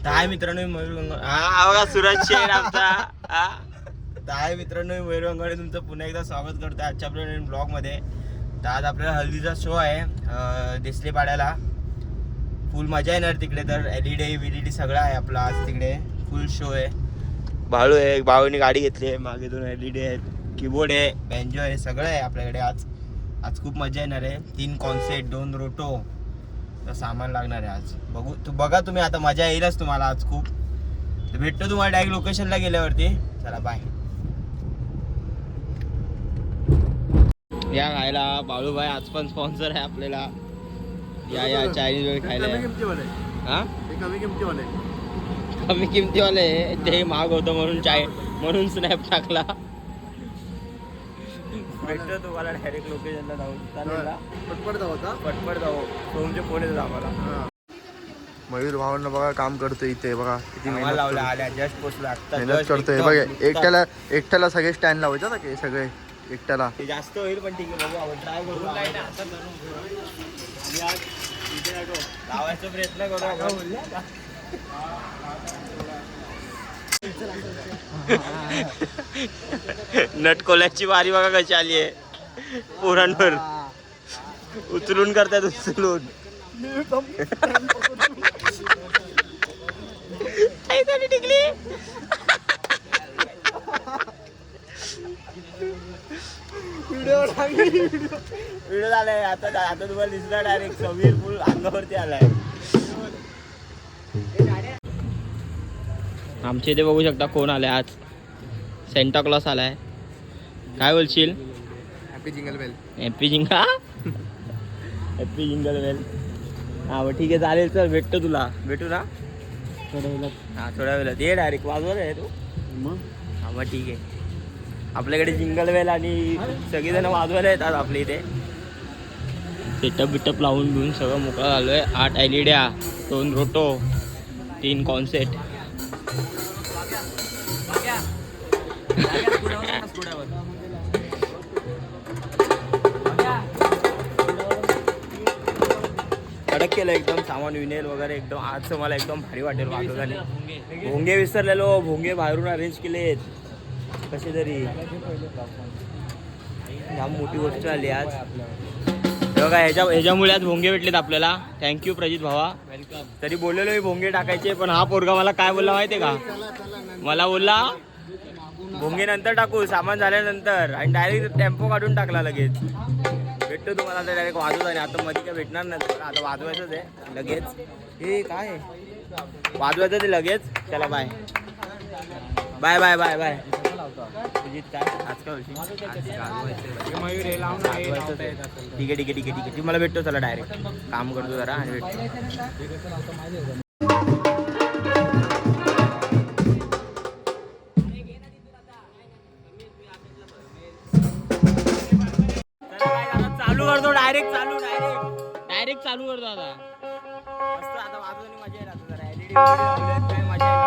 हाय मित्रांनो, मयूर हा बघा सूरज शेर आमचा. हाय मित्रांनो, मयूर गंगाडे तुमचं पुन्हा एकदा स्वागत करतो आजच्या आपल्या नवीन ब्लॉग मध्ये. तर आज आपल्याला हल्दीचा शो आहे देसले पाड्याला. फुल मजा येणार तिकडे. तर LED विलीडी सगळं आहे आपला आज तिकडे. फुल शो आहे. बाळू आहे, बाळूने गाडी घेतली आहे, मागे 2 LED आहेत, कीबोर्ड आहे, बँजो आहे, सगळं आहे आपल्याकडे आज. आज खूप मजा येणार आहे. 3 कॉन्सर्ट, 2 रोटो सामान लागणार आहे आज. बघा तुम्ही आता, मजा येईलच तुम्हाला आज खूप. तर भेटतो तुम्हाला डायरेक्ट लोकेशनला गेल्यावरती. चला बाय. या खायला बाळूभाई आज पण स्पॉन्सर आहे आपल्याला. या चायनीज वेळ खायला. हा कमी किमतीवाले ते महाग होतं म्हणून स्नॅप टाकला. भेटतो तुम्हाला डायरेक्ट लोकेशनला जाऊन. चालेल ना? पटपट जाऊ. तुमचे फोन येतात आम्हाला. मयूर भावांना बघा काम करतोय इथे. बघा किती मेहनत लावला. आल्या जस्ट पोचला. मेहनत करतोय बघा. एकट्याला सगळे स्टँड लावायचे ना की सगळे एकट्याला. ते जास्त होईल पण ठीक आहे, बघू आपण ट्राय करू. लावायचा प्रयत्न करू. नटकोल्याची वारी बघा कशी आली आहे. पोरांवर उचलून करतात, उचलून. टिकली व्हिडिओ झालाय आता तुम्हाला दिसला डायरेक्ट. समीर फुल अंगावरती आलाय. आमच्या इथे बघू शकता कोण आलाय आज. सेंटा क्लॉस आलाय. काय बोलशील? Happy jingle bell. Happy jingle bell. हा मग ठीक आहे, चालेल. चल भेटतो तुला. भेटू ना थोड्या वेळात. ये डायरेक्ट वाजवर आहे तू. हा मग ठीक आहे. आपल्याकडे जिंगल बेल आणि सगळेजण वाजवायला येतात आपल्या इथे. सेटअप बिटअप लावून घेऊन सगळं मोकळं झालोय. 8 LED, 2 रोटो, 3 कॉन्सर्ट. कडक केलं एकदम सामान, विनेल वगैरे एकदम. आज मला एकदम भारी वाटेल वाजवताना. भोंगे विसरलेलो, भोंगे बाहेरून अरेंज केलेत कसे तरी. जाम मोठी गोष्ट आली आज. बघा ह्याच्यामुळे आज भोंगे भेटलेत आपल्याला. थँक्यू प्रजित भावा. तरी बोललेलो मी भोंगे टाकायचे, पण हा पोरगा मला काय बोलला माहितीये का? मला बोलला भोंगे नंतर टाकू, सामान झाल्यानंतर. आणि डायरेक्ट टेम्पो काढून टाकला लगेच. भेटतो तुम्हाला आता डायरेक्ट वाजवत. आणि आता मध्ये काय भेटणार नाही, आता वाजवायचंच आहे लगेच. हे काय वाजवायचं ते लगेच. चला bye bye bye bye bye. काय आज काय होईल? ठीक आहे ठीक आहे ठीक आहे ठीक आहे. मला भेटतो. चला डायरेक्ट काम करतो जरा आणि भेटतो. चालू करतो डायरेक्ट चालू करतो आता. मस्त आता वाजवणी मजा येईल. आता जरा LED लावले, मजा येईल.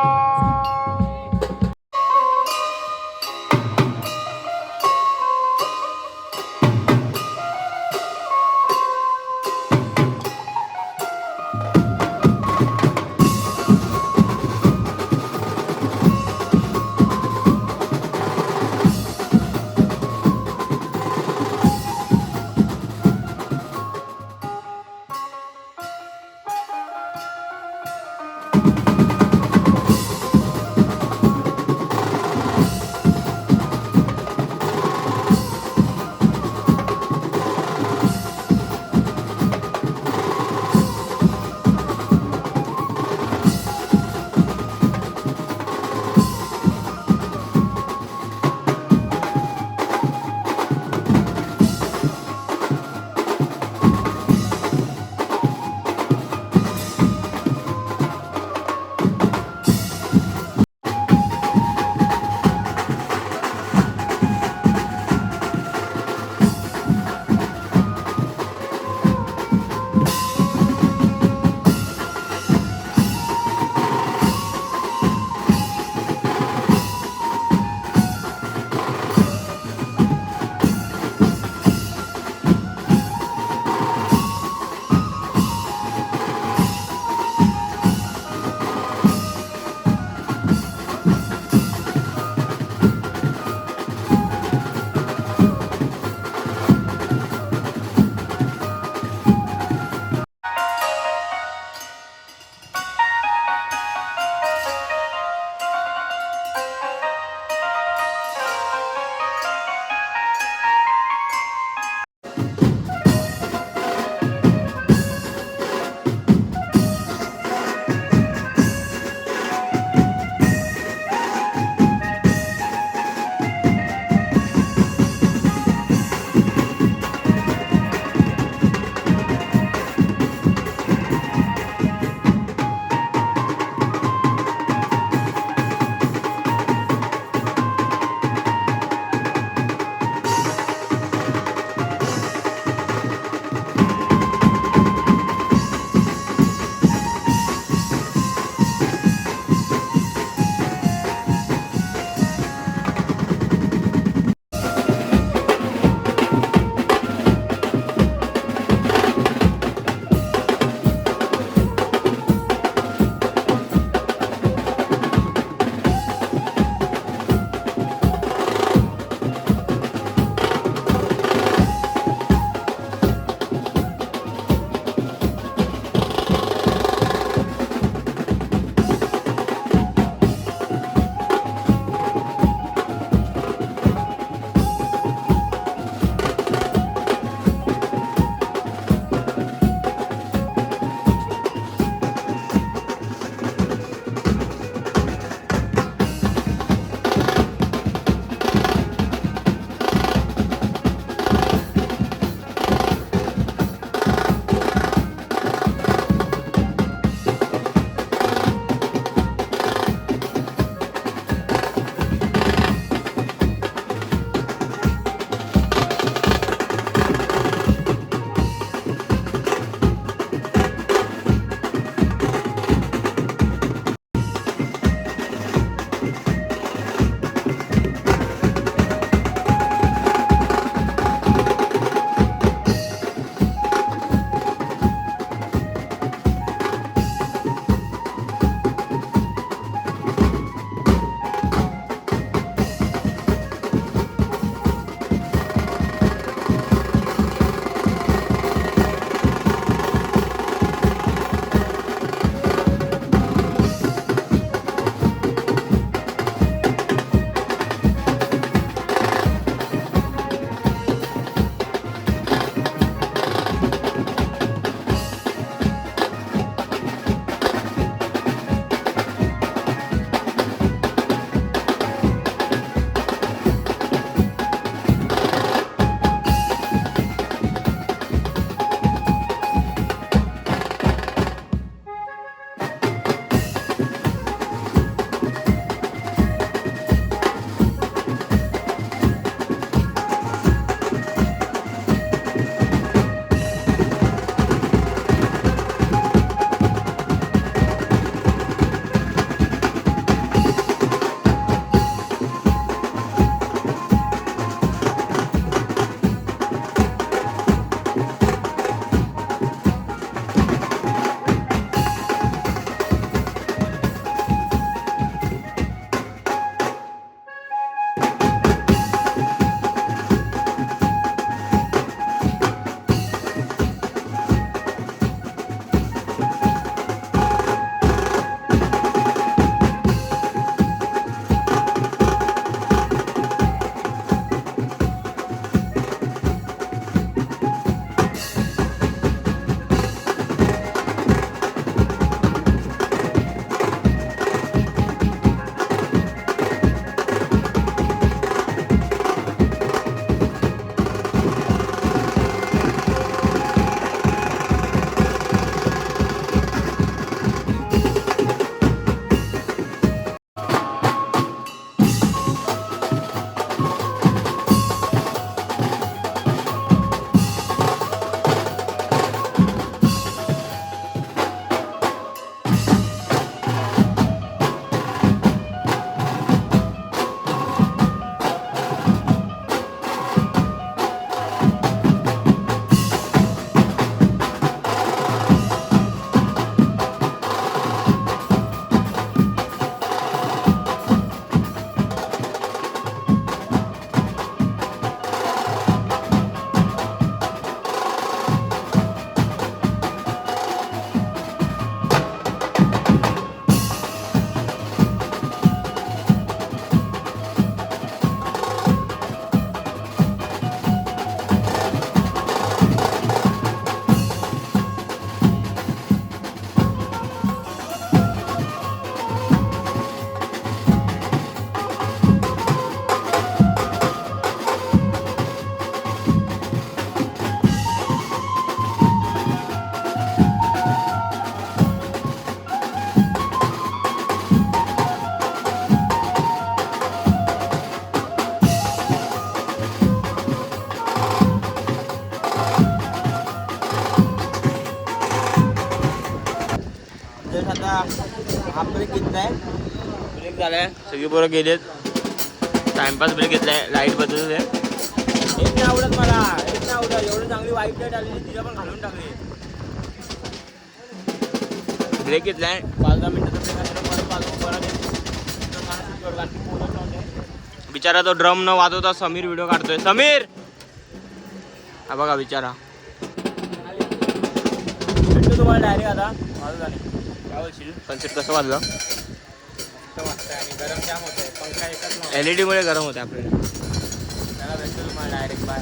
हा ब्रेक घेतलाय, ब्रेक झालाय, सगळी पोरं गेलेत. टाइमपास ब्रेक घेतलाय, लाईट बदलत आहे. एक नाही आवडत मला, एक नाही आवडत. एवढं चांगली वाईट लाईट आलेली तिला पण घालून टाकली. ब्रेक घेतलाय 5-10 मिनिटाचा ब्रेक आहे, बिचारा तो ड्रम न वाजवता समीर व्हिडिओ काढतोय. समीर हा बघा बिचारा. भेटतो तुम्हाला डायरेक्ट आता वाजत आले. काय बोलशील सनसेट कसं वाजलं? आणि गरम जाम होतंय, पंखा एकच LED मुळे गरम होते आपल्याला. त्याला भेटतो तुम्हाला डायरेक्ट बाय.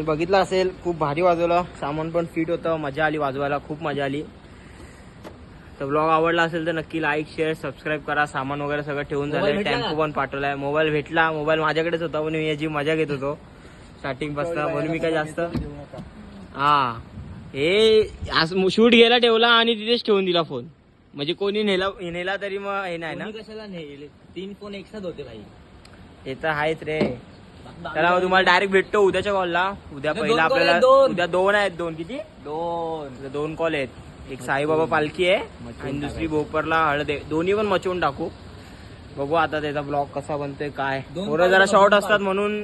बघितलं असेल खूप भारी वाजवलं, सामान पण फिट होतं, मजा आली वाजवायला, खूप मजा आली. तर ब्लॉग आवडला असेल तर नक्की लाईक शेअर सबस्क्राईब करा. सामान वगैरे सगळं ठेवून झालंय, टेम्पो पण पाठवलाय. मोबाईल भेटला, मोबाईल माझ्याकडेच होता पण मी याची मजा घेत होतो स्टार्टिंग पासून, म्हणून मी काय जास्त हा हे शूट घ्यायला ठेवला आणि तिथेच ठेवून दिला फोन. म्हणजे कोणी नेला तरी मग हे नाही ना. कशाला नेले 3 फोन एकसाथ होते भाई. हे तर आहेच रे. त्याला मग तुम्हाला डायरेक्ट भेटतो उद्याच्या कॉलला. उद्या पहिला आपल्याला उद्या 2 आहेत. 2 किती 2 कॉल आहेत. एक साईबाबा पालखी आहे आणि दुसरी भोपरला हळद आहे. दोन्ही पण मचवून टाकू. बघू आता त्याचा ब्लॉग कसा बनतोय काय. पोरं जरा शॉर्ट असतात म्हणून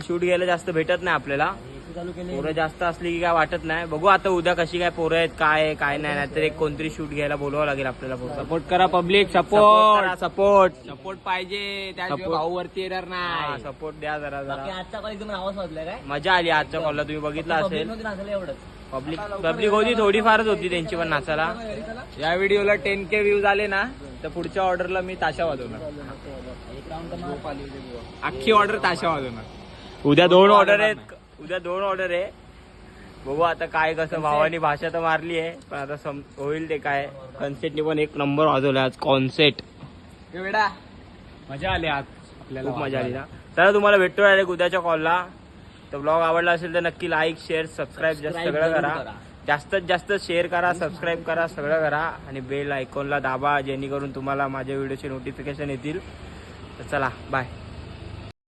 शूट घ्यायला जास्त भेटत नाही आपल्याला. पोरं जास्त असली की काय वाटत नाही. बघू आता उद्या कशी काय पोरं आहेत काय नाही तर एक कोणतरी शूट घ्यायला बोलवावं लागेल आपल्याला. सपोर्ट करा पब्लिक, सपोर्ट पाहिजे. त्याशिवाय भाऊ वरती येणार नाही. सपोर्ट द्या जरा. आजचा कॉल एकदम आवाज वाजलाय काय. मजा आली आजच्या कॉलला, तुम्ही बघितलं असेल. एवढंच पब्लिक होती थोडीफारच होती त्यांची पण नाचायला. या व्हिडिओला 10K व्ह्यूज आले ना तर पुढच्या ऑर्डरला मी ताशा वाजवणार. अख्खी ऑर्डर ताशा वाजवणार. उद्या 2 ऑर्डर आहेत. बघू आता काय कसं. भावानी भाषा तर मारली आहे पण आता होईल ते काय. कॉन्सेप्टने पण एक नंबर वाजवला आज. कॉन्सेप्ट मजा आली आज आपल्याला, खूप मजा आली ना. तर तुम्हाला भेटतो डायरेक्ट उद्याच्या कॉलला. तर ब्लॉग आवडला असेल तर नक्की लाईक शेअर सबस्क्राईब सगळं करा. जास्तीत जास्त शेअर करा, सबस्क्राईब करा, सगळं करा आणि बेल आयकॉनला दाबा जेणेकरून तुम्हाला माझ्या व्हिडिओचे नोटिफिकेशन येतील. तर चला बाय.